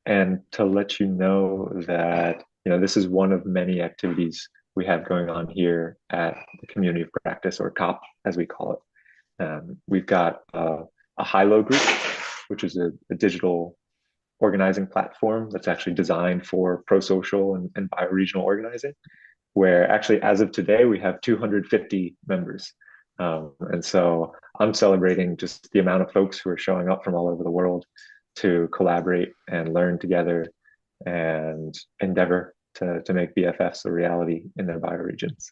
and to let you know that, this is one of many activities we have going on here at the Community of Practice, or COP, as we call it. We've got a high-low group, which is a digital organizing platform that's actually designed for pro-social and bioregional organizing, where actually, as of today, we have 250 members. And so I'm celebrating just the amount of folks who are showing up from all over the world to collaborate and learn together and endeavor to make BFFs a reality in their bioregions.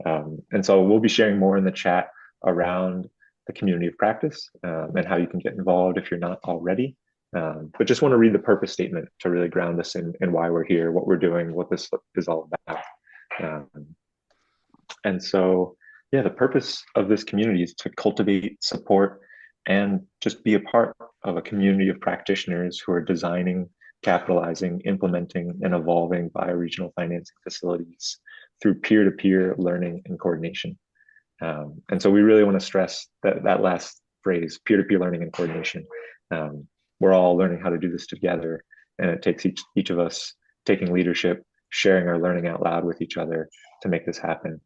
And so we'll be sharing more in the chat around the community of practice, and how you can get involved if you're not already. But just want to read the purpose statement to really ground us in why we're here, what we're doing, what this is all about. Um, and so, yeah, the purpose of this community is to cultivate, support, and just be a part of a community of practitioners who are designing, capitalizing, implementing, and evolving bioregional financing facilities through peer-to-peer learning and coordination. And so we really want to stress that last phrase, peer-to-peer learning and coordination. We're all learning how to do this together, and it takes each of us taking leadership, sharing our learning out loud with each other to make this happen.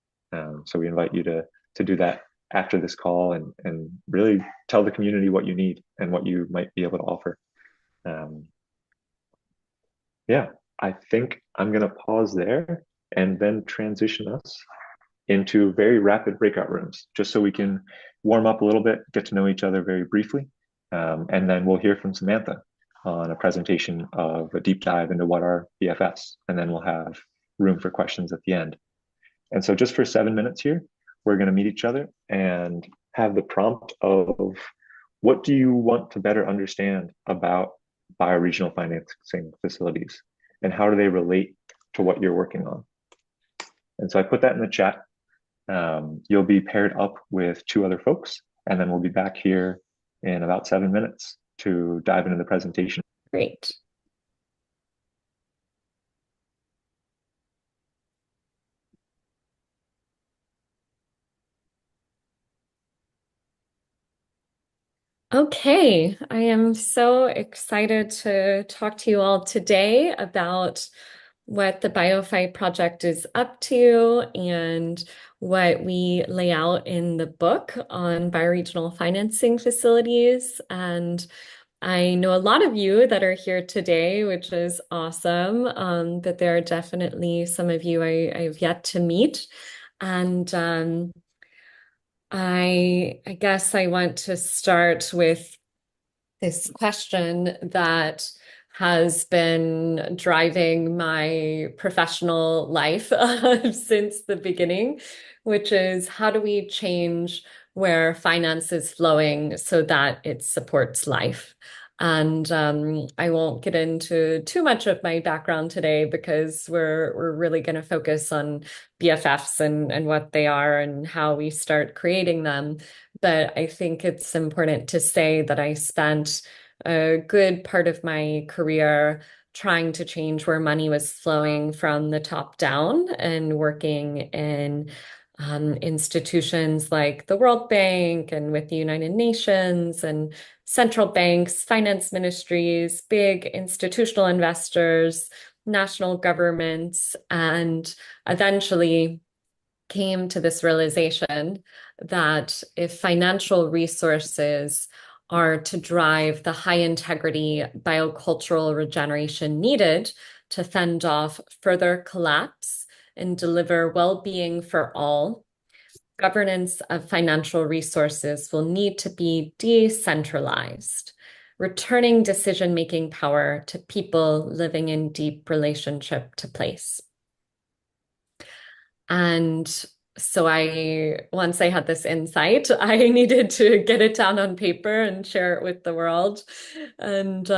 So we invite you to do that after this call, and really tell the community what you need and what you might be able to offer. Yeah, I think I'm going to pause there and then transition us into very rapid breakout rooms, just so we can warm up a little bit, get to know each other very briefly. And then we'll hear from Samantha on a presentation of a deep dive into what are BFFs, and then we'll have room for questions at the end. And so just for 7 minutes here, we're going to meet each other and have the prompt of, what do you want to better understand about bioregional financing facilities, and how do they relate to what you're working on? And so I put that in the chat. You'll be paired up with 2 other folks, and then we'll be back here in about 7 minutes to dive into the presentation. Great. Okay, I am so excited to talk to you all today about what the BioFi project is up to and what we lay out in the book on bioregional financing facilities. And I know a lot of you that are here today, which is awesome, but there are definitely some of you I've yet to meet. And I guess I want to start with this question that has been driving my professional life since the beginning, which is, how do we change where finance is flowing so that it supports life? And I won't get into too much of my background today, because we're really going to focus on BFFs and what they are and how we start creating them. But I think it's important to say that I spent a good part of my career trying to change where money was flowing from the top down, and working in institutions like the World Bank and with the United Nations and central banks, finance ministries, big institutional investors, national governments, and eventually came to this realization that if financial resources are to drive the high integrity biocultural regeneration needed to fend off further collapse and deliver well-being for all, governance of financial resources will need to be decentralized, returning decision-making power to people living in deep relationship to place. And so once I had this insight, I needed to get it down on paper and share it with the world. And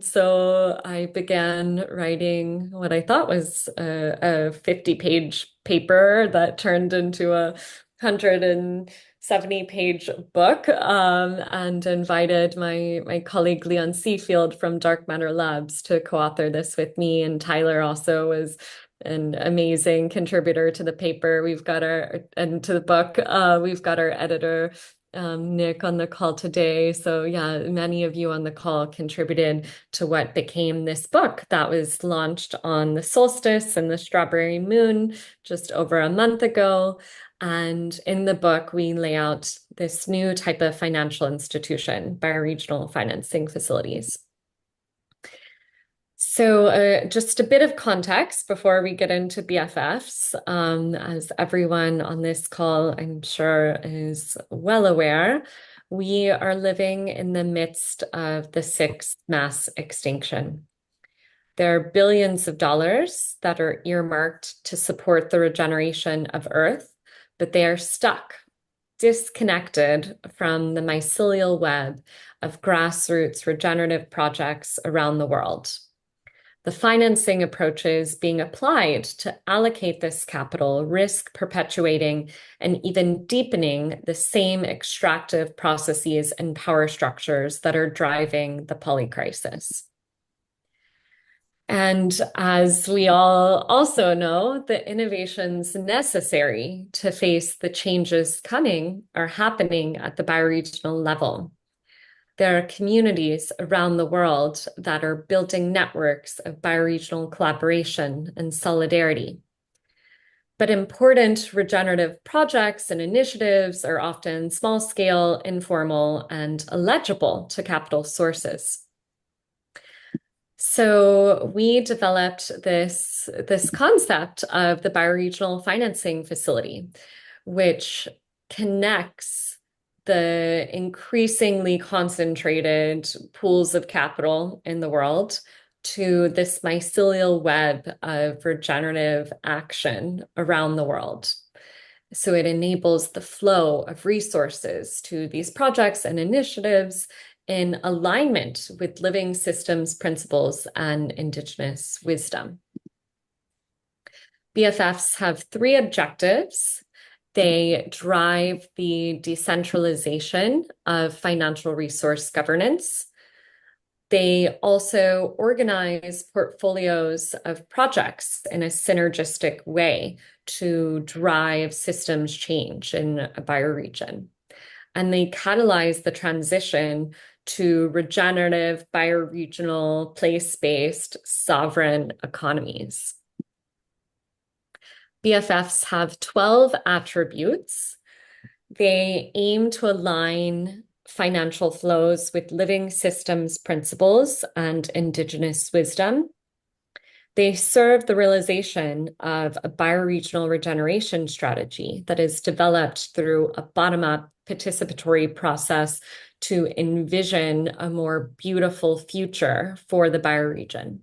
so I began writing what I thought was a 50-page paper that turned into a 170-page book, and invited my colleague Leon Seafield from Dark Matter Labs to co-author this with me. And Tyler also was an amazing contributor to the paper. And to the book. We've got our editor, Nick, on the call today. So, yeah, many of you on the call contributed to what became this book that was launched on the solstice and the strawberry moon just over a month ago. And in the book, we lay out this new type of financial institution, bioregional financing facilities. So, just a bit of context before we get into BFFs. As everyone on this call, I'm sure, is well aware, we are living in the midst of the sixth mass extinction. There are billions of dollars that are earmarked to support the regeneration of Earth, but they are stuck, disconnected from the mycelial web of grassroots regenerative projects around the world. The financing approaches being applied to allocate this capital risk perpetuating and even deepening the same extractive processes and power structures that are driving the polycrisis. And as we all also know, the innovations necessary to face the changes coming are happening at the bioregional level. There are communities around the world that are building networks of bioregional collaboration and solidarity. But important regenerative projects and initiatives are often small scale, informal, and illegible to capital sources. So we developed this concept of the bioregional financing facility, which connects the increasingly concentrated pools of capital in the world to this mycelial web of regenerative action around the world. So it enables the flow of resources to these projects and initiatives in alignment with living systems principles and Indigenous wisdom. BFFs have three objectives. They drive the decentralization of financial resource governance. They also organize portfolios of projects in a synergistic way to drive systems change in a bioregion. And they catalyze the transition to regenerative, bioregional, place-based, sovereign economies. BFFs have 12 attributes. They aim to align financial flows with living systems principles and Indigenous wisdom. They serve the realization of a bioregional regeneration strategy that is developed through a bottom-up participatory process to envision a more beautiful future for the bioregion.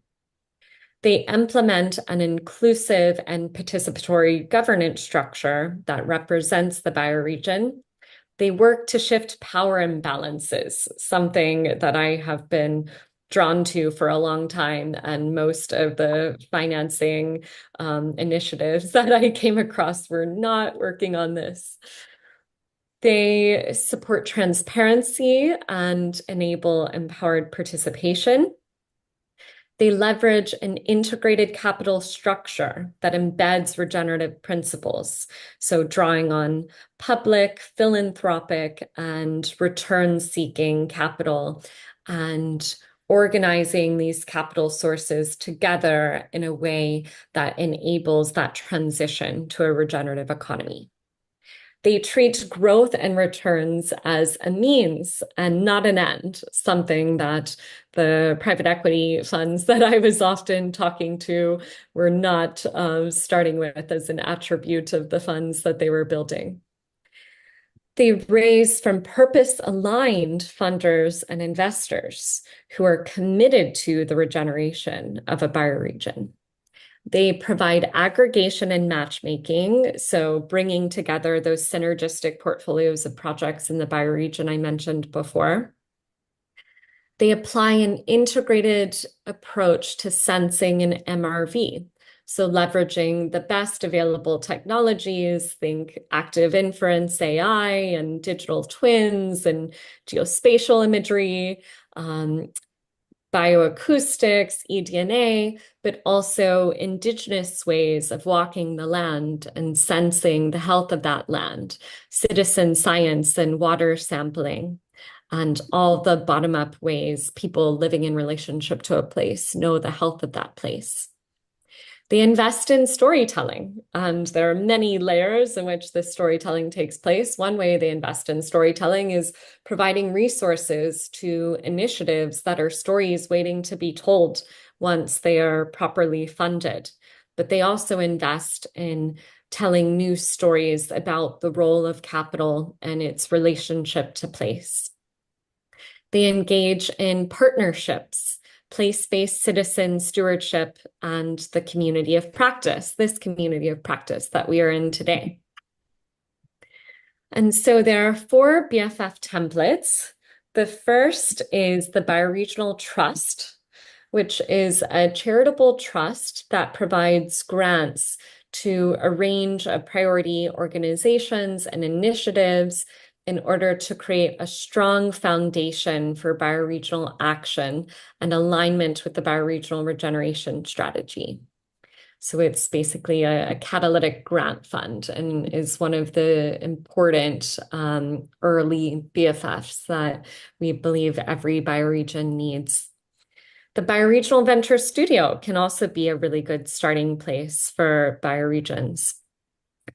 They implement an inclusive and participatory governance structure that represents the bioregion. They work to shift power imbalances, something that I have been drawn to for a long time, and most of the financing initiatives that I came across were not working on this. They support transparency and enable empowered participation. They leverage an integrated capital structure that embeds regenerative principles, so drawing on public, philanthropic, and return-seeking capital, and organizing these capital sources together in a way that enables that transition to a regenerative economy. They treat growth and returns as a means and not an end, something that the private equity funds that I was often talking to were not starting with as an attribute of the funds that they were building. They raise from purpose-aligned funders and investors who are committed to the regeneration of a bioregion. They provide aggregation and matchmaking, so bringing together those synergistic portfolios of projects in the bioregion I mentioned before. They apply an integrated approach to sensing and MRV, so leveraging the best available technologies, think active inference AI and digital twins and geospatial imagery, bioacoustics, eDNA, but also indigenous ways of walking the land and sensing the health of that land, citizen science and water sampling, and all the bottom-up ways people living in relationship to a place know the health of that place. They invest in storytelling, and there are many layers in which this storytelling takes place. One way they invest in storytelling is providing resources to initiatives that are stories waiting to be told once they are properly funded. But they also invest in telling new stories about the role of capital and its relationship to place. They engage in partnerships, place-based citizen stewardship, and the community of practice, this community of practice that we are in today. And so there are 4 BFF templates. The first is the Bioregional Trust, which is a charitable trust that provides grants to a range of priority organizations and initiatives in order to create a strong foundation for bioregional action and alignment with the bioregional regeneration strategy. So it's basically a catalytic grant fund and is one of the important early BFFs that we believe every bioregion needs. The Bioregional Venture Studio can also be a really good starting place for bioregions.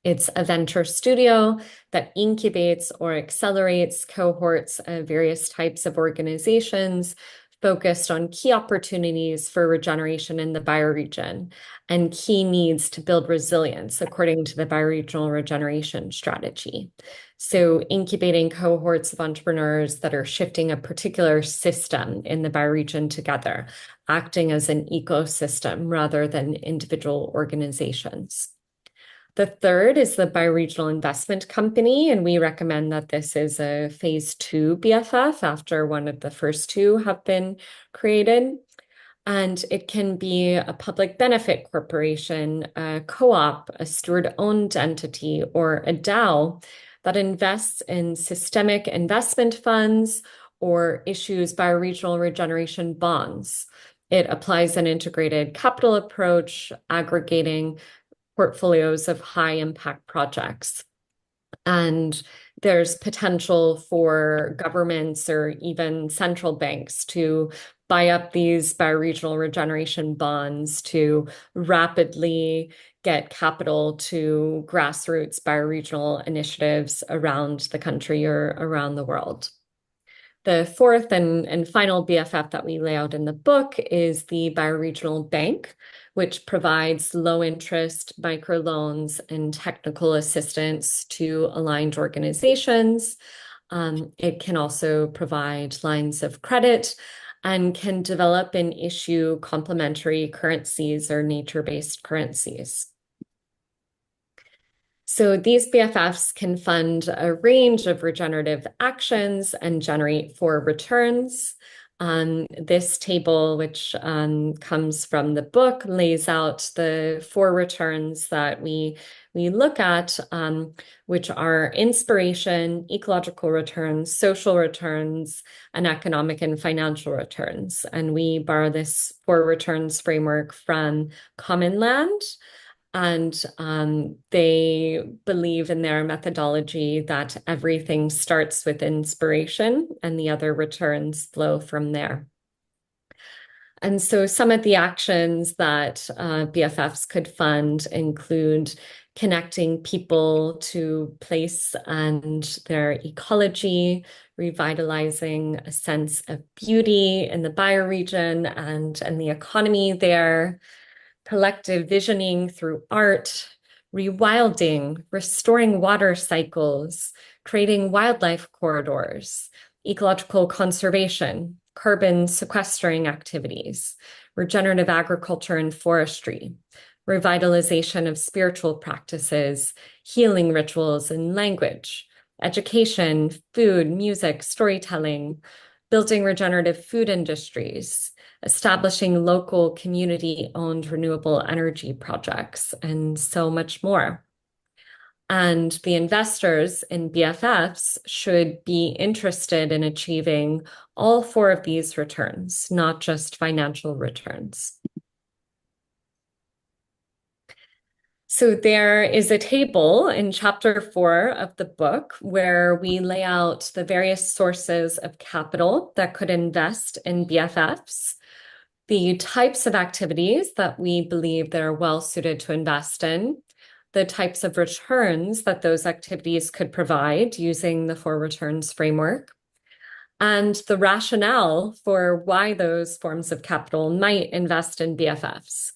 It's a venture studio that incubates or accelerates cohorts of various types of organizations focused on key opportunities for regeneration in the bioregion and key needs to build resilience according to the bioregional regeneration strategy. So incubating cohorts of entrepreneurs that are shifting a particular system in the bioregion together, acting as an ecosystem rather than individual organizations. The third is the Bioregional Investment Company, and we recommend that this is a phase 2 BFF after one of the first 2 have been created. And it can be a public benefit corporation, a co-op, a steward-owned entity, or a DAO that invests in systemic investment funds or issues bioregional regeneration bonds. It applies an integrated capital approach, aggregating portfolios of high impact projects. And there's potential for governments or even central banks to buy up these bioregional regeneration bonds to rapidly get capital to grassroots bioregional initiatives around the country or around the world. The fourth and final BFF that we lay out in the book is the Bioregional Bank, which provides low interest microloans and technical assistance to aligned organizations. It can also provide lines of credit and can develop and issue complementary currencies or nature-based currencies. So these BFFs can fund a range of regenerative actions and generate 4 returns. This table, which comes from the book, lays out the 4 returns that we look at, which are inspiration, ecological returns, social returns, and economic and financial returns. And we borrow this 4 returns framework from Common Land. And they believe in their methodology that everything starts with inspiration and the other returns flow from there. And so some of the actions that BFFs could fund include connecting people to place and their ecology, revitalizing a sense of beauty in the bioregion and the economy there, collective visioning through art, rewilding, restoring water cycles, creating wildlife corridors, ecological conservation, carbon sequestering activities, regenerative agriculture and forestry, revitalization of spiritual practices, healing rituals and language, education, food, music, storytelling, building regenerative food industries, establishing local community-owned renewable energy projects, and so much more. And the investors in BFFs should be interested in achieving all four of these returns, not just financial returns. So there is a table in chapter 4 of the book where we lay out the various sources of capital that could invest in BFFs, the types of activities that we believe that are well suited to invest in, the types of returns that those activities could provide using the four returns framework, and the rationale for why those forms of capital might invest in BFFs.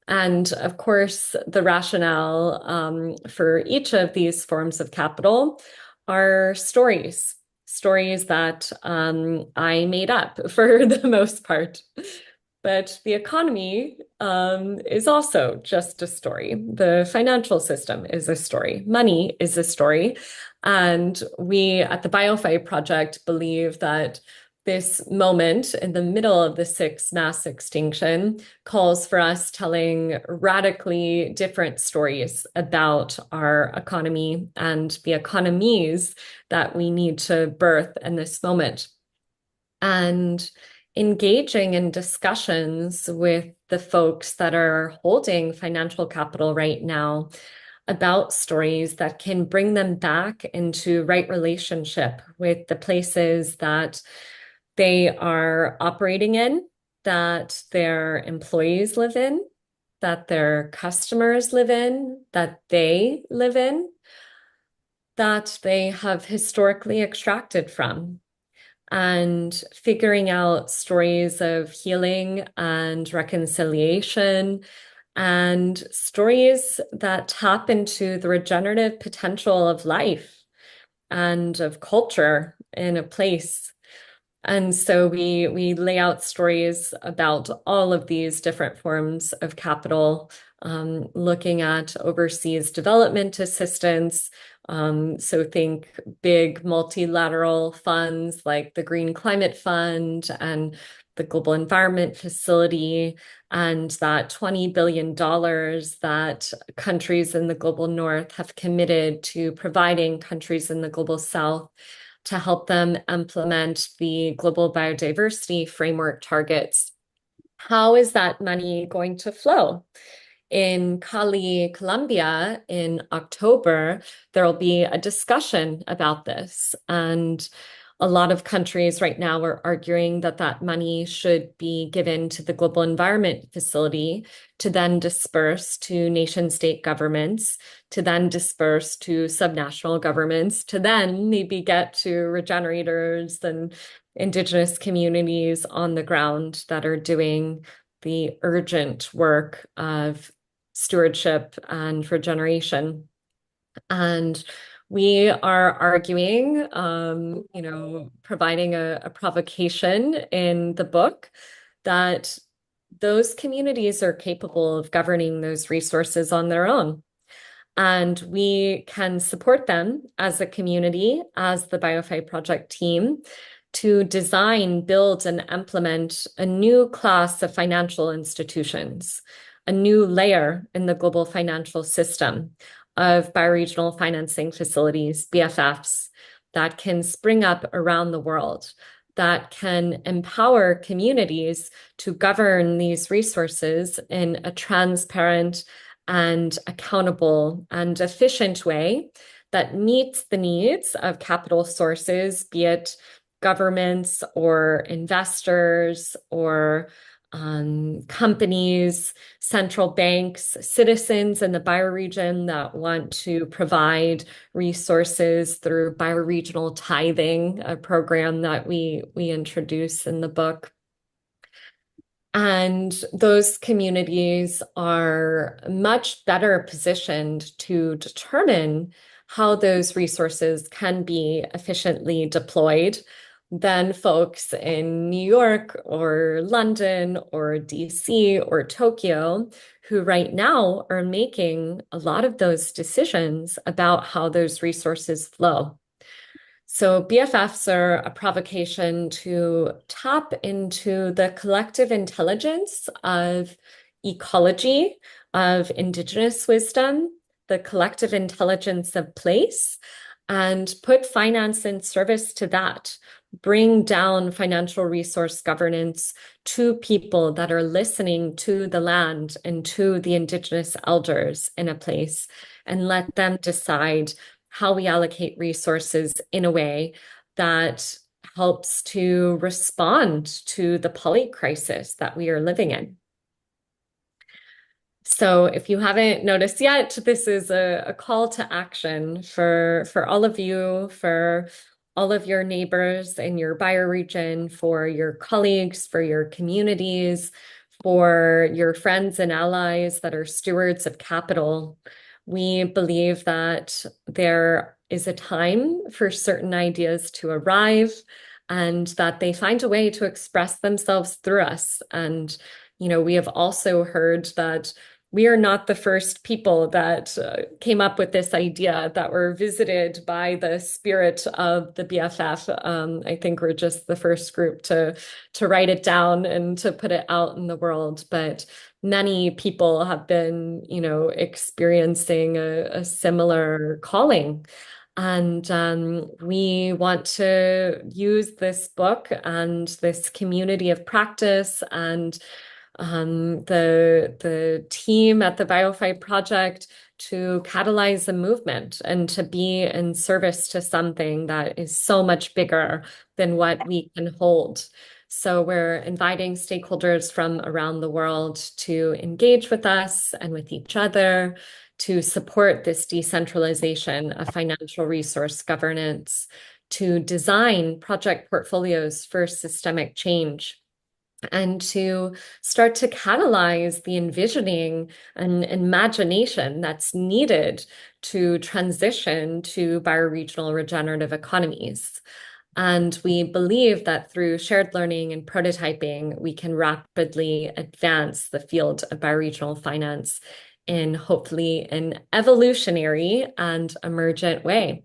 And of course, the rationale for each of these forms of capital are stories, stories that I made up for the most part. But the economy is also just a story. The financial system is a story. Money is a story. And we at the BioFi project believe that this moment in the middle of the sixth mass extinction calls for us telling radically different stories about our economy and the economies that we need to birth in this moment. And engaging in discussions with the folks that are holding financial capital right now about stories that can bring them back into right relationship with the places that they are operating in, that their employees live in, that their customers live in, that they live in, that they have historically extracted from, and figuring out stories of healing and reconciliation and stories that tap into the regenerative potential of life and of culture in a place. And so we lay out stories about all of these different forms of capital, looking at overseas development assistance. So think big multilateral funds like the Green Climate Fund and the Global Environment Facility, and that $20 billion that countries in the global north have committed to providing countries in the global south to help them implement the global biodiversity framework targets. How is that money going to flow? In Cali, Colombia, in October, there will be a discussion about this. And a lot of countries right now are arguing that that money should be given to the Global Environment Facility to then disperse to nation state governments, to then disperse to subnational governments, to then maybe get to regenerators and indigenous communities on the ground that are doing the urgent work of stewardship and regeneration. And we are arguing, providing a provocation in the book that those communities are capable of governing those resources on their own. And we can support them as a community, as the BioFi project team, to design, build, and implement a new class of financial institutions, a new layer in the global financial system of bioregional financing facilities, BFFs, that can spring up around the world, that can empower communities to govern these resources in a transparent and accountable and efficient way that meets the needs of capital sources, be it governments or investors or companies, central banks, citizens in the bioregion that want to provide resources through bioregional tithing, a program that we introduce in the book. And those communities are much better positioned to determine how those resources can be efficiently deployed than folks in New York or London or DC or Tokyo, who right now are making a lot of those decisions about how those resources flow. So BFFs are a provocation to tap into the collective intelligence of ecology, of indigenous wisdom, the collective intelligence of place and put finance in service to that. Bring down financial resource governance to people that are listening to the land and to the indigenous elders in a place, and let them decide how we allocate resources in a way that helps to respond to the poly crisis that we are living in. So if you haven't noticed yet, this is a call to action for all of you, for all of your neighbors in your bioregion, for your colleagues, for your communities, for your friends and allies that are stewards of capital. We believe that there is a time for certain ideas to arrive and that they find a way to express themselves through us. And, we have also heard that we are not the first people that came up with this idea, that were visited by the spirit of the BFF. I think we're just the first group to write it down and to put it out in the world. But many people have been, experiencing a similar calling. And we want to use this book and this community of practice and the team at the BioFi project to catalyze the movement and to be in service to something that is so much bigger than what we can hold. So we're inviting stakeholders from around the world to engage with us and with each other to support this decentralization of financial resource governance, to design project portfolios for systemic change, and to start to catalyze the envisioning and imagination that's needed to transition to bioregional regenerative economies. And we believe that through shared learning and prototyping, we can rapidly advance the field of bioregional finance in hopefully an evolutionary and emergent way.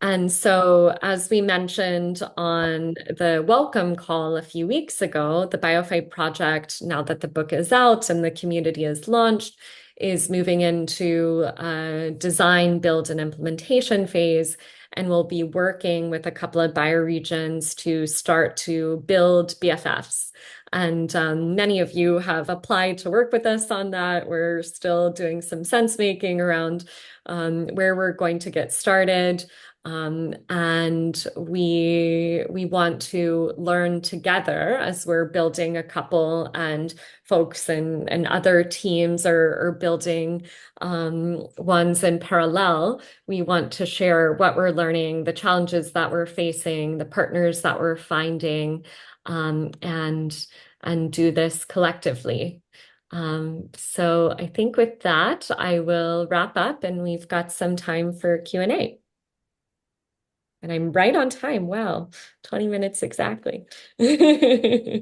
And so, as we mentioned on the welcome call a few weeks ago, the BioFi project, now that the book is out and the community is launched, is moving into a design, build, and implementation phase. And we'll be working with a couple of bioregions to start to build BFFs. And many of you have applied to work with us on that. We're still doing some sense making around where we're going to get started. And we want to learn together as we're building a couple, and folks and other teams are building ones in parallel. We want to share what we're learning, the challenges that we're facing, the partners that we're finding, and do this collectively. So I think with that, I will wrap up, and we've got some time for Q&A. And I'm right on time. Wow, 20 minutes exactly. Yeah,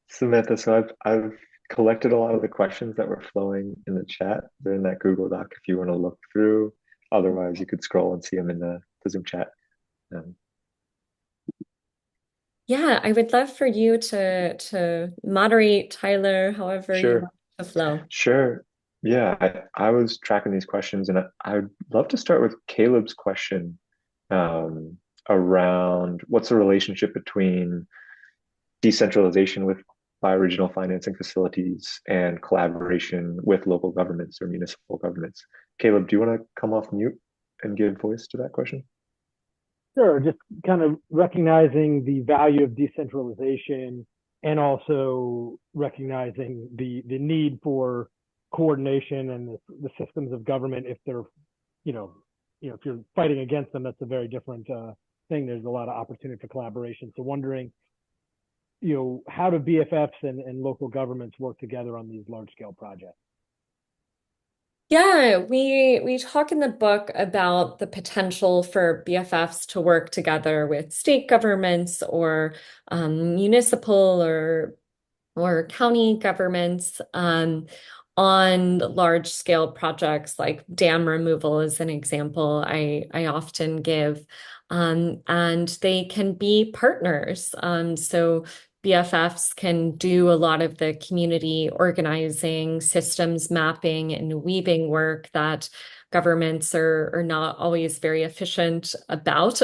Samantha. So I've collected a lot of the questions that were flowing in the chat. They're in that Google Doc if you want to look through. Otherwise, you could scroll and see them in the Zoom chat. Um, Yeah, I would love for you to moderate, Tyler, however you sure, want to flow. sure. Yeah, I was tracking these questions, and I'd love to start with Caleb's question um, around what's the relationship between decentralization with bioregional financing facilities and collaboration with local governments or municipal governments. Caleb, do you want to come off mute and give voice to that question? Sure, just kind of recognizing the value of decentralization and also recognizing the need for coordination and the systems of government. If they're, if you're fighting against them, that's a very different thing. There's a lot of opportunity for collaboration. So wondering, how do BFFs and local governments work together on these large scale projects? Yeah, we talk in the book about the potential for BFFs to work together with state governments or municipal or county governments on large scale projects like dam removal is an example I often give. And they can be partners. So BFFs can do a lot of the community organizing, systems mapping, and weaving work that governments are not always very efficient about.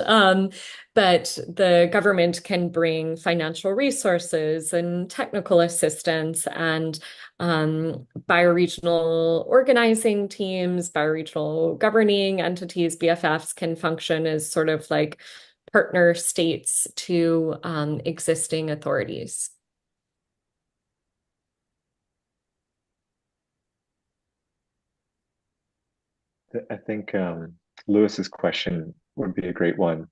But the government can bring financial resources and technical assistance and bioregional organizing teams, bioregional governing entities, BFFs can function as sort of like partner states to existing authorities. I think Lewis's question would be a great one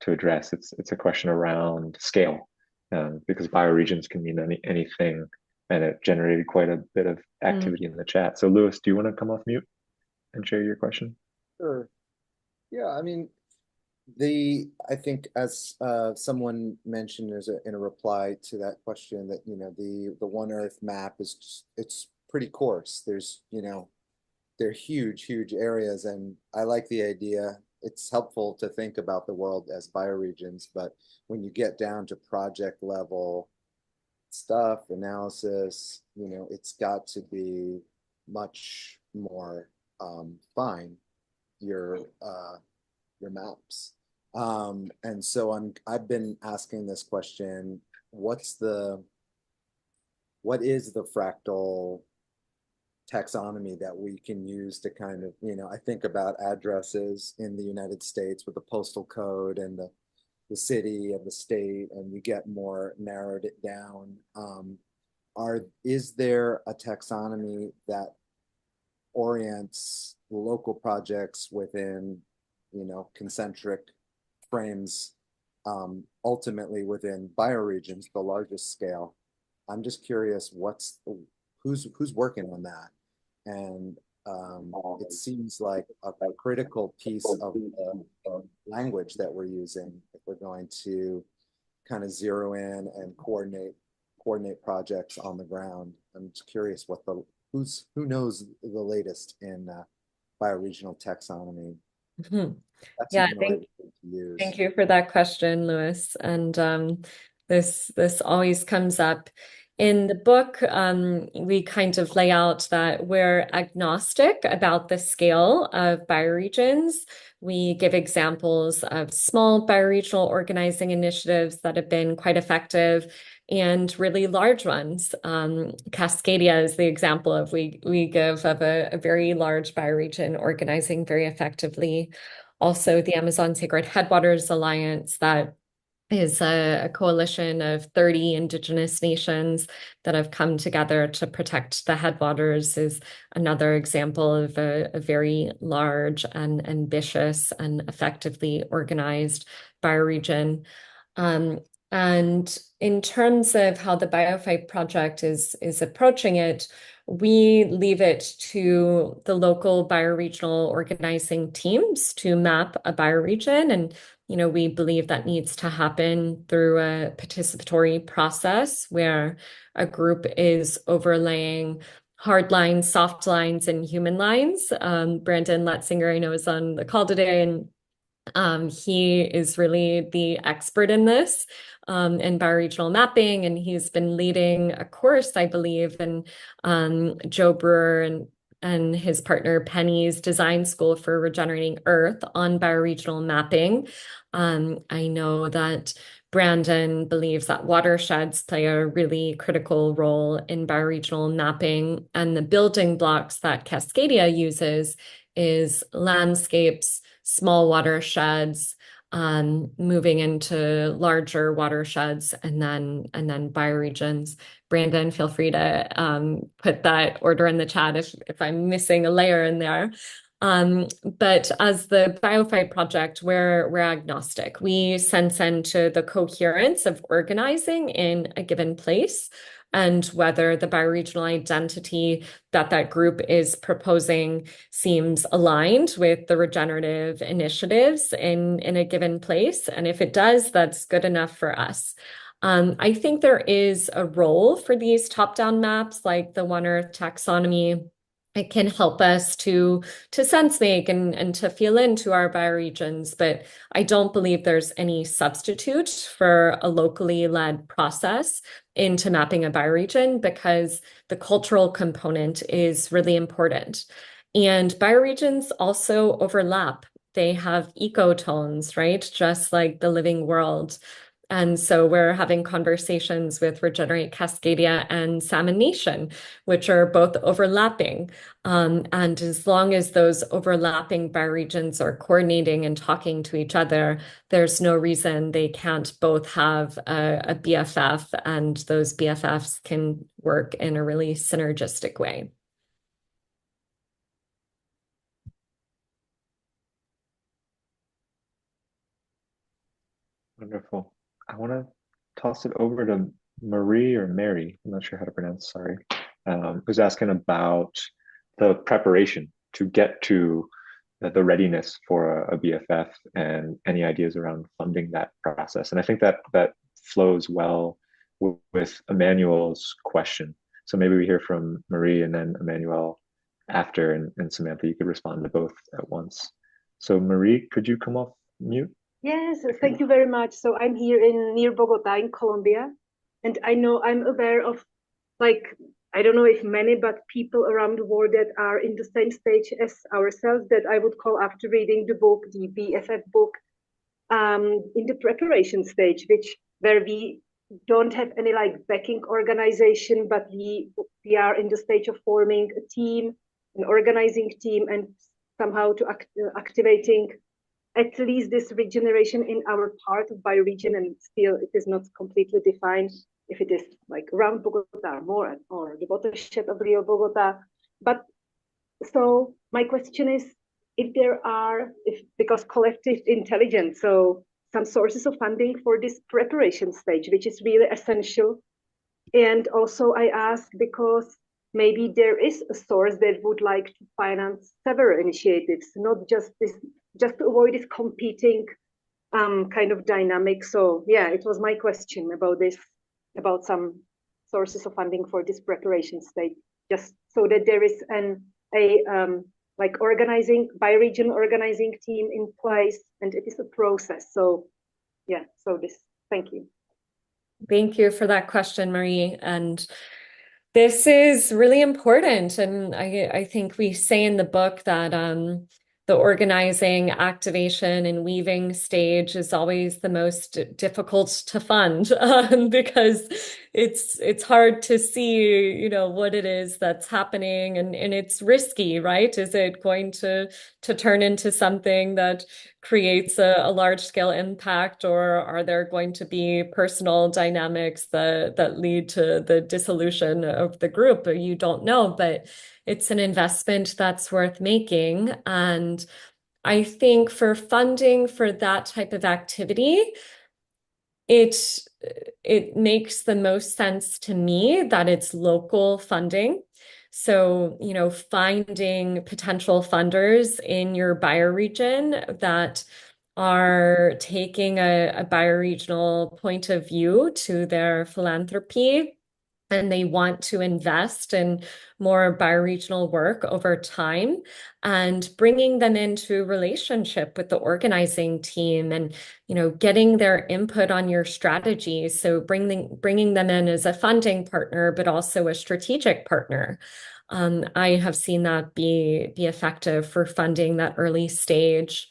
to address. It's a question around scale, because bioregions can mean anything, and it generated quite a bit of activity in the chat. So, Lewis, do you want to come off mute and share your question? Sure. Yeah, I mean, I think as someone mentioned in a reply to that question that, the One Earth map is it's pretty coarse. They're huge, huge areas, and I like the idea. It's helpful to think about the world as bioregions, but when you get down to project level stuff, analysis, it's got to be much more fine, your maps. And so I've been asking this question, what is the fractal taxonomy that we can use to kind of, I think about addresses in the United States with the postal code and the city and the state, and you get more narrowed it down. Is there a taxonomy that orients local projects within, concentric frames, ultimately within bioregions, the largest scale? I'm just curious, who's working on that? And it seems like a critical piece of the language that we're using if we're going to kind of zero in and coordinate projects on the ground. I'm just curious who knows the latest in bioregional taxonomy. Mm-hmm. Yeah, thank you for that question, Lewis. And this always comes up. In the book, we kind of lay out that we're agnostic about the scale of bioregions. We give examples of small bioregional organizing initiatives that have been quite effective and really large ones. Cascadia is the example of we give of a very large bioregion organizing very effectively. Also, the Amazon Sacred Headwaters Alliance that is a coalition of 30 indigenous nations that have come together to protect the headwaters is another example of a very large and ambitious and effectively organized bioregion. And in terms of how the BioFi project is approaching it, we leave it to the local bioregional organizing teams to map a bioregion. And we believe that needs to happen through a participatory process where a group is overlaying hard lines, soft lines, and human lines. Brandon Letzinger, I know, is on the call today, and he is really the expert in this, in bioregional mapping, and he's been leading a course, I believe, in Joe Brewer and his partner Penny's design school for regenerating Earth on bioregional mapping. I know that Brandon believes that watersheds play a really critical role in bioregional mapping, and the building blocks that Cascadia uses is landscapes, small watersheds, moving into larger watersheds, and then bioregions. Brandon, feel free to put that order in the chat if I'm missing a layer in there. But as the BioFi project, we're agnostic. We sense into the coherence of organizing in a given place and whether the bioregional identity that group is proposing seems aligned with the regenerative initiatives in a given place. And if it does, that's good enough for us. I think there is a role for these top-down maps like the One Earth taxonomy it can help us to sense make and to feel into our bioregions, but I don't believe there's any substitute for a locally led process into mapping a bioregion because the cultural component is really important. And bioregions also overlap. They have ecotones, right? Just like the living world. And so we're having conversations with Regenerate Cascadia and Salmon Nation, which are both overlapping. And as long as those overlapping bioregions are coordinating and talking to each other, there's no reason they can't both have a BFF and those BFFs can work in a really synergistic way. Wonderful. I want to toss it over to Marie or Mary. I'm not sure how to pronounce, sorry. Who's asking about the preparation to get to the readiness for a BFF and any ideas around funding that process. And I think that that flows well with Emmanuel's question. So maybe we hear from Marie and then Emmanuel after, and Samantha, you could respond to both at once. So Marie, could you come off mute? Yes, thank you very much. So I'm here in near Bogota in Colombia, and I know I'm aware of like I don't know if many, but people around the world that are in the same stage as ourselves that I would call after reading the book, the BFF book, in the preparation stage, which where we don't have any like backing organization, but we are in the stage of forming a team, an organizing team, and somehow to activating at least this regeneration in our part of bioregion, and still it is not completely defined if it is like around Bogota or more, or the watershed of Rio Bogota. But so my question is if there are, if because collective intelligence, so some sources of funding for this preparation stage, which is really essential. And also I ask because maybe there is a source that would like to finance several initiatives, not just this, just to avoid this competing kind of dynamic. So yeah, it was my question about this, about some sources of funding for this preparation state, just so that there is a like organizing bioregion organizing team in place, and it is a process. So yeah, so this, thank you. Thank you for that question, Marie. And this is really important. And I think we say in the book that the organizing, activation, and weaving stage is always the most difficult to fund because it's hard to see, you know, what it is that's happening, and it's risky, right? Is it going to turn into something that creates a large scale impact, or are there going to be personal dynamics that lead to the dissolution of the group? You don't know, but it's an investment that's worth making. And I think for funding for that type of activity, it it makes the most sense to me that it's local funding. So, you know, finding potential funders in your bioregion that are taking a bioregional point of view to their philanthropy, and they want to invest in more bioregional work over time, and bringing them into relationship with the organizing team, and you know, getting their input on your strategy. So bringing them in as a funding partner, but also a strategic partner. I have seen that be effective for funding that early stage.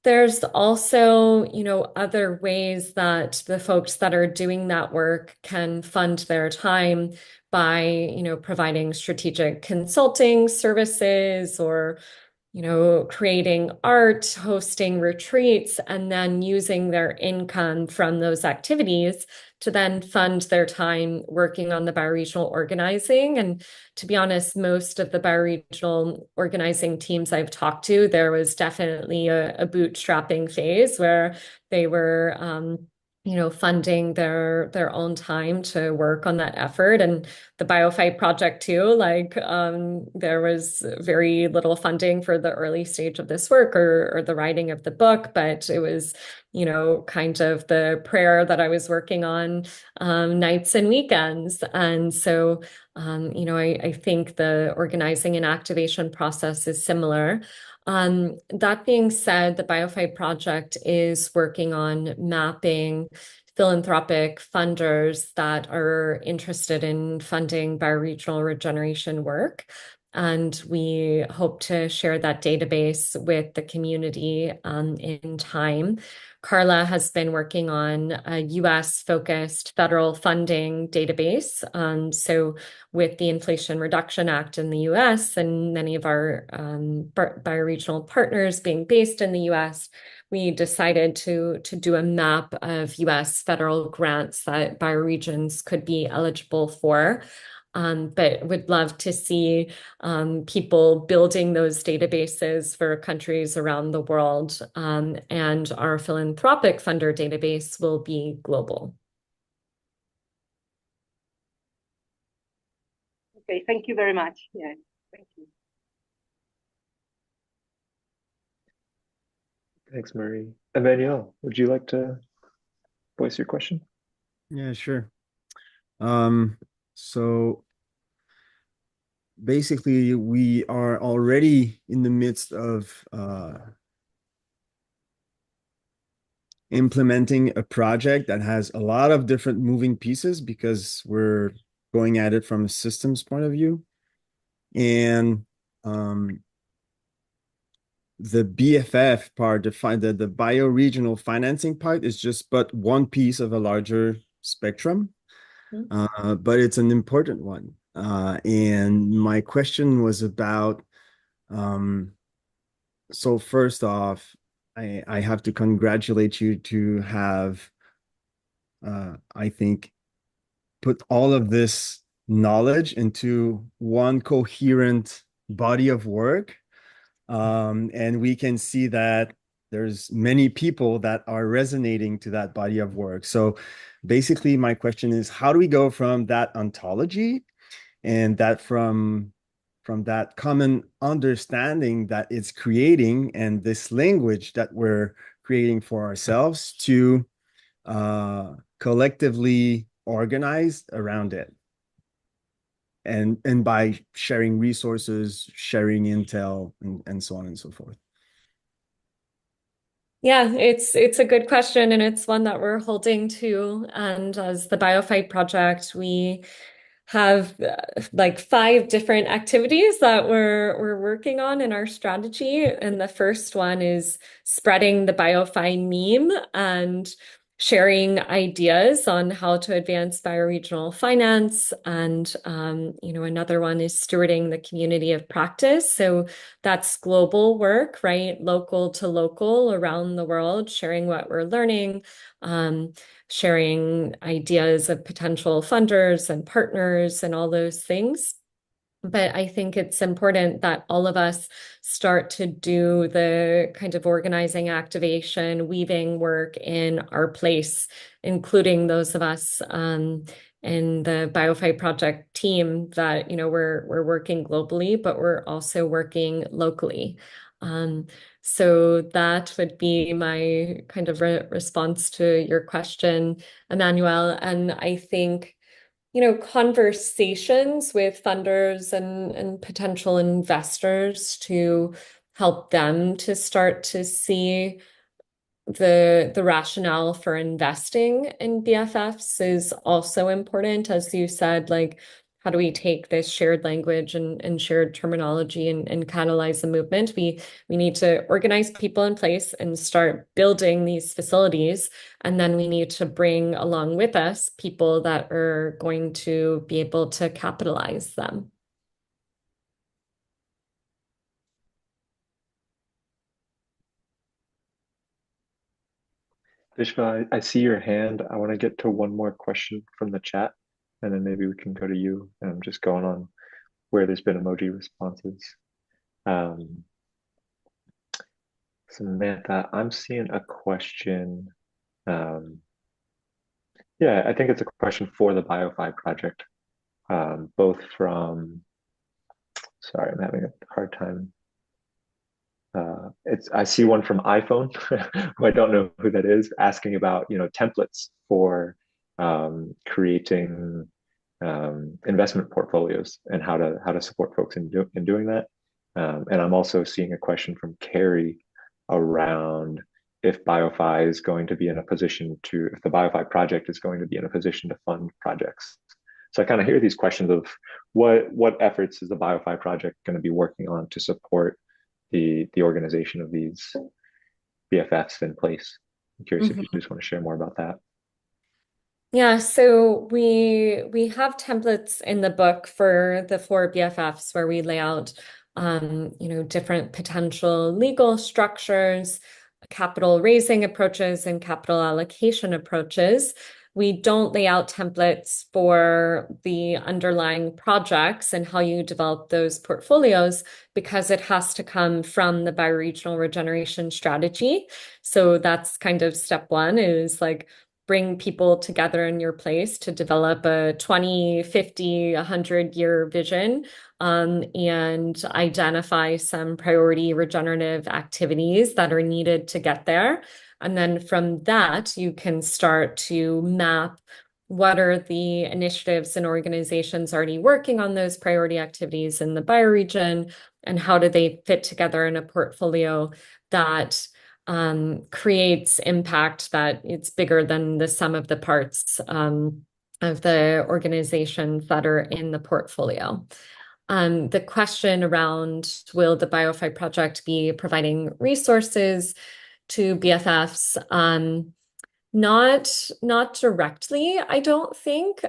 There's also, you know, other ways that the folks that are doing that work can fund their time by, you know, providing strategic consulting services, or you know, creating art, hosting retreats, and then using their income from those activities to then fund their time working on the bioregional organizing. And to be honest, most of the bioregional organizing teams I've talked to, there was definitely a bootstrapping phase where they were funding their own time to work on that effort. And the BioFi project too, like there was very little funding for the early stage of this work or the writing of the book, but it was, kind of the prayer that I was working on nights and weekends. And so, I think the organizing and activation process is similar. That being said, the BioFi project is working on mapping philanthropic funders that are interested in funding bioregional regeneration work. And we hope to share that database with the community in time. Carla has been working on a US focused federal funding database. So with the Inflation Reduction Act in the US and many of our bioregional partners being based in the US, we decided to do a map of US federal grants that bioregions could be eligible for. But would love to see people building those databases for countries around the world. And our philanthropic funder database will be global. Okay, thank you very much. Yeah, thank you. Thanks, Marie. Emmanuel, would you like to voice your question? Yeah, sure. So basically, we are already in the midst of implementing a project that has a lot of different moving pieces because we're going at it from a systems point of view. And the BFF part, the bioregional financing part, is just but one piece of a larger spectrum, but it's an important one. And my question was about, so first off, I have to congratulate you to have, I think, put all of this knowledge into one coherent body of work. And we can see that there's many people that are resonating to that body of work. So basically, my question is, how do we go from that ontology and that from that common understanding that it's creating and this language that we're creating for ourselves to collectively organized around it, and by sharing resources, sharing intel, and so on and so forth? Yeah, it's a good question, and it's one that we're holding to. And as the BioFi project, we have like 5 different activities that we're working on in our strategy. And the first one is spreading the BioFi meme and sharing ideas on how to advance bioregional finance. And another one is stewarding the community of practice. So that's global work, right? Local to local around the world, sharing what we're learning, sharing ideas of potential funders and partners and all those things. But I think it's important that all of us start to do the kind of organizing, activation, weaving work in our place, including those of us in the BioFi project team that, we're working globally, but we're also working locally. So that would be my kind of response to your question, Emmanuel. And I think conversations with funders and potential investors to help them to start to see the rationale for investing in BFFs is also important. As you said, like, how do we take this shared language and shared terminology and catalyze the movement? We need to organize people in place and start building these facilities. And then we need to bring along with us people that are going to be able to capitalize them. Vishva, I see your hand. I want to get to one more question from the chat, and then maybe we can go to you. And I'm just going on where there's been emoji responses. Um, Samantha, I'm seeing a question. Yeah, I think it's a question for the BioFi project, both from, sorry, I'm having a hard time. I see one from iPhone, who I don't know who that is, asking about, templates for creating investment portfolios and how to support folks in doing that. And I'm also seeing a question from Carrie around if BioFi is going to be in a position to, if the BioFi project is going to be in a position to fund projects. So I kind of hear these questions of what efforts is the BioFi project going to be working on to support the organization of these BFFs in place. I'm curious if you Mhm. just want to share more about that. Yeah, so we have templates in the book for the four BFFs where we lay out different potential legal structures, capital raising approaches, and capital allocation approaches. We don't lay out templates for the underlying projects and how you develop those portfolios because it has to come from the bioregional regeneration strategy. So that's kind of step one is like bring people together in your place to develop a 20, 50, 100-year vision and identify some priority regenerative activities that are needed to get there. And then from that, you can start to map what are the initiatives and organizations already working on those priority activities in the bioregion, and how do they fit together in a portfolio that creates impact that it's bigger than the sum of the parts of the organizations that are in the portfolio. The question around will the BioFi project be providing resources to BFFs? Not directly, I don't think.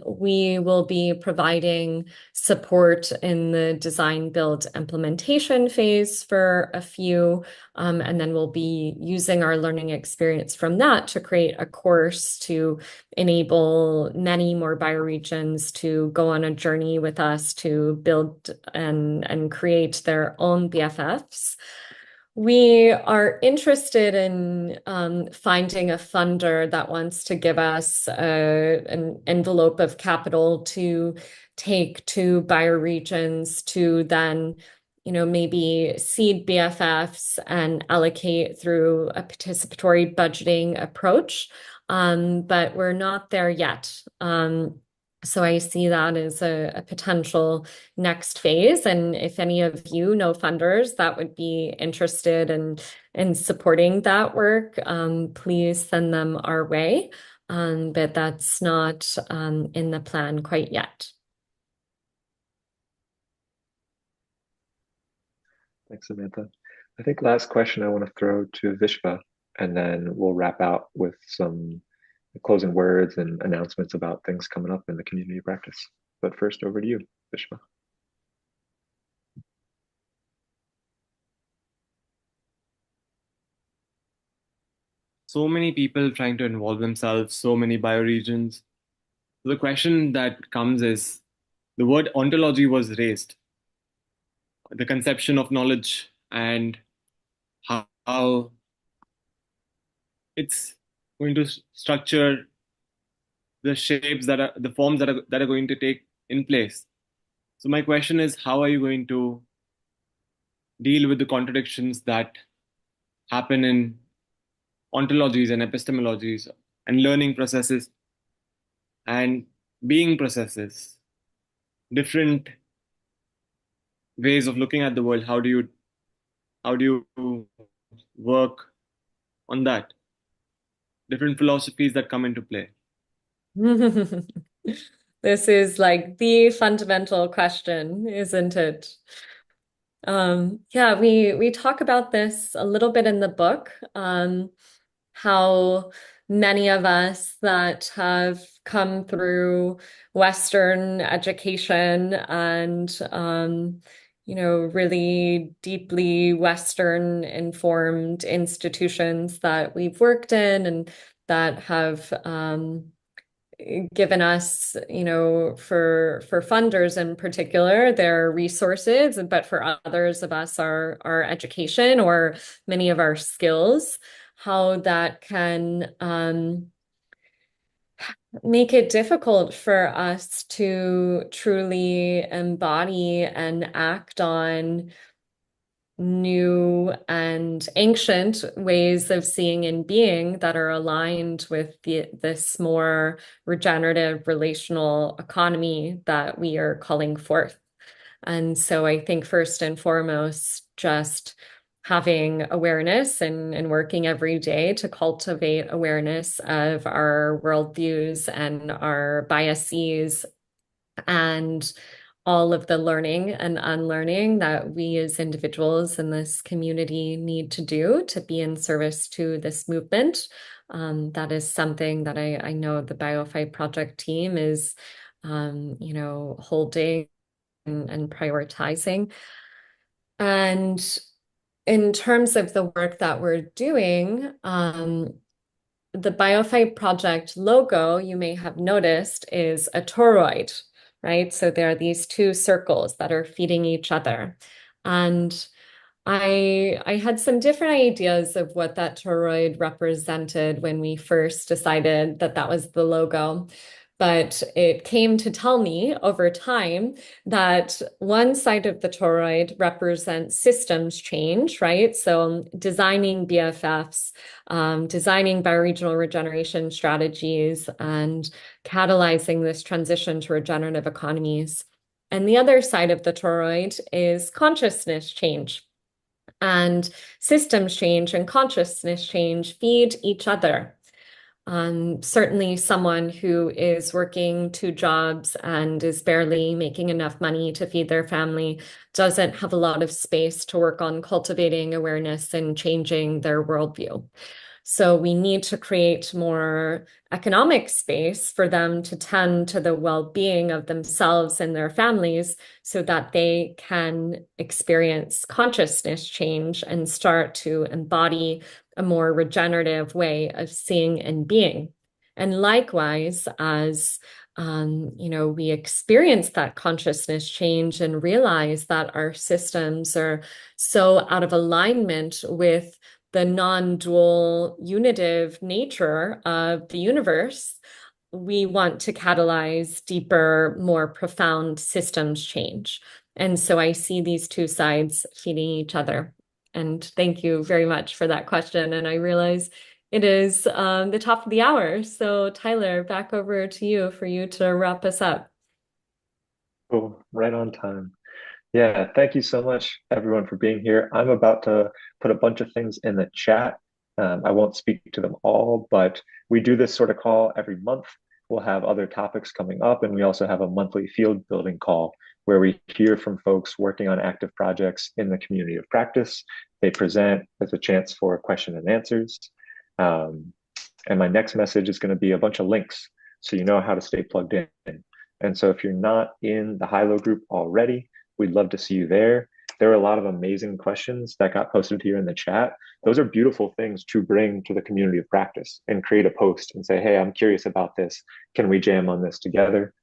We will be providing support in the design, build, implementation phase for a few, and then we'll be using our learning experience from that to create a course to enable many more bioregions to go on a journey with us to build and create their own BFFs. We are interested in finding a funder that wants to give us an envelope of capital to take to bioregions to then, maybe seed BFFs and allocate through a participatory budgeting approach. But we're not there yet. So I see that as a potential next phase. And if any of you know funders that would be interested in supporting that work, please send them our way. But that's not in the plan quite yet. Thanks, Samantha. I think last question I want to throw to Vishva, and then we'll wrap out with some closing words and announcements about things coming up in the community practice. But first, over to you, Vishva. So many people trying to involve themselves, so many bioregions. The question that comes is the word ontology was raised, the conception of knowledge, and how it's going to structure the shapes the forms that are going to take in place. So my question is, how are you going to deal with the contradictions that happen in ontologies and epistemologies and learning processes and being processes, different ways of looking at the world? How do you work on that? Different philosophies that come into play. This is like the fundamental question, isn't it? Yeah, we talk about this a little bit in the book, how many of us that have come through Western education and really deeply Western informed institutions that we've worked in and that have given us, for funders in particular, their resources, but for others of us, our education or many of our skills, how that can make it difficult for us to truly embody and act on new and ancient ways of seeing and being that are aligned with this more regenerative relational economy that we are calling forth. And so I think first and foremost, just having awareness and working every day to cultivate awareness of our worldviews and our biases and all of the learning and unlearning that we as individuals in this community need to do to be in service to this movement. That is something that I know the BioFi project team is, holding and prioritizing. And in terms of the work that we're doing, the BioFi project logo, you may have noticed, is a toroid, right? So there are these two circles that are feeding each other. And I had some different ideas of what that toroid represented when we first decided that that was the logo. But it came to tell me over time that one side of the toroid represents systems change, right? So designing BFFs, designing bioregional regeneration strategies, and catalyzing this transition to regenerative economies. And the other side of the toroid is consciousness change. And systems change and consciousness change feed each other. Certainly, someone who is working two jobs and is barely making enough money to feed their family doesn't have a lot of space to work on cultivating awareness and changing their worldview. So we need to create more economic space for them to tend to the well-being of themselves and their families so that they can experience consciousness change and start to embody a more regenerative way of seeing and being. And likewise, as we experience that consciousness change and realize that our systems are so out of alignment with the non-dual unitive nature of the universe, we want to catalyze deeper, more profound systems change. And so I see these two sides feeding each other. And thank you very much for that question. And I realize it is the top of the hour. So Tyler, back over to you for you to wrap us up. Cool, right on time. Yeah, thank you so much, everyone, for being here. I'm about to put a bunch of things in the chat. I won't speak to them all, but we do this sort of call every month. We'll have other topics coming up, and we also have a monthly field building call where we hear from folks working on active projects in the community of practice. They present as a chance for question and answers. And my next message is going to be a bunch of links so you know how to stay plugged in. And so if you're not in the high-low group already, we'd love to see you there. There are a lot of amazing questions that got posted here in the chat. Those are beautiful things to bring to the community of practice and create a post and say, hey, I'm curious about this. Can we jam on this together?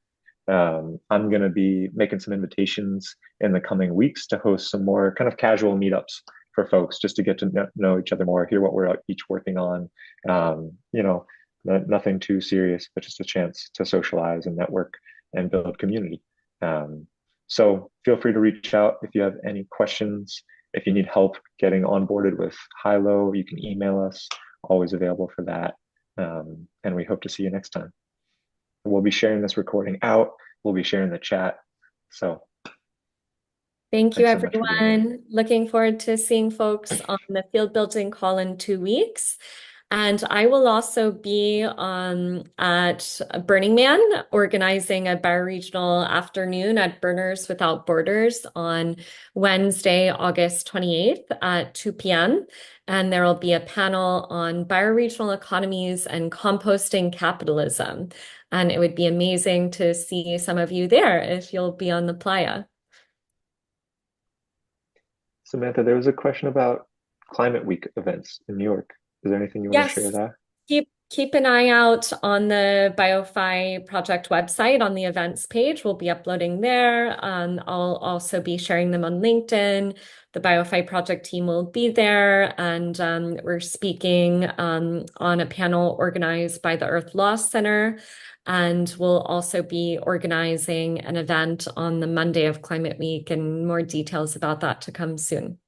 I'm going to be making some invitations in the coming weeks to host some more kind of casual meetups for folks just to get to know each other more, hear what we're each working on. Nothing too serious, but just a chance to socialize and network and build community. So feel free to reach out if you have any questions. If you need help getting onboarded with high-low, you can email us. Always available for that. And we hope to see you next time. We'll be sharing this recording out. We'll be sharing the chat. So thank you, thanks so much for being here. everyone. Looking forward to seeing folks on the field building call in 2 weeks. And I will also be at Burning Man organizing a bioregional afternoon at Burners Without Borders on Wednesday, August 28th at 2 p.m. And there will be a panel on bioregional economies and composting capitalism. And it would be amazing to see some of you there if you'll be on the playa. Samantha, there was a question about Climate Week events in New York. Is there anything you want to share Yes, there? keep keep an eye out on the BioFi project website on the events page. We'll be uploading there. I'll also be sharing them on LinkedIn. The BioFi project team will be there, and we're speaking on a panel organized by the Earth Law Center. And we'll also be organizing an event on the Monday of Climate Week, and more details about that to come soon.